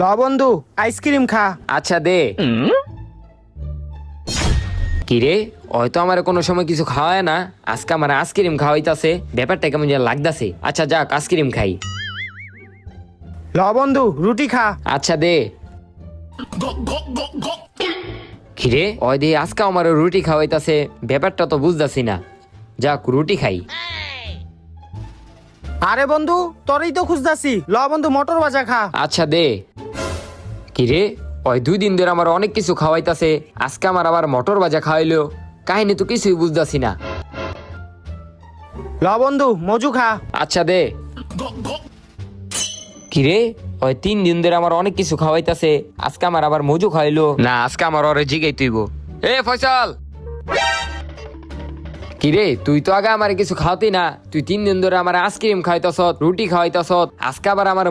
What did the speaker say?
ল বন্ধু আইসক্রিম খা। আচ্ছা দে। কিরে হয়তো আমার কোনো সময় কিছু খাওয়ায় না, আজকে আমার আইসক্রিম খাওয়াইতাছে, ব্যাপারটা কেমন যেন লাগতাছে। আচ্ছা যাক আইসক্রিম খাই। ল বন্ধু রুটি খা। আচ্ছা দে। কিরে ওই দিয়ে আজকে আমার রুটি খাওয়াইতাছে, ব্যাপারটা তো বুঝতাছি না। যাক রুটি খাই। আরে বন্ধু তোরই তো খুঁজতাছি, ল বন্ধু মটর ভাজা খা। আচ্ছা দে। কিরে ওই 2 দিন ধরে আমার অনেক কিছু খাওয়াইতাছে, আজকে আমার আবার মটর ভাজা খাওয়াইলো, কাহিনী তো কিছুই বুঝতাছি না। ল বন্ধু মজু খা। আচ্ছা দে। কিরে ওই 3 দিন ধরে আমার অনেক কিছু খাওয়াইতাছে, আজকে আমার আবার মজু খাইলো না, আজকে আমার ওরে জিগাই তুইব। এ ফয়সাল, কিরে তুই তো আগে আমার কিছু খাওয়াতি না, তুই 3 দিন ধরে আমার আইসক্রিম খাওয়াইতাছ, রুটি খাওয়াইতাছ, আজকে আবার আমার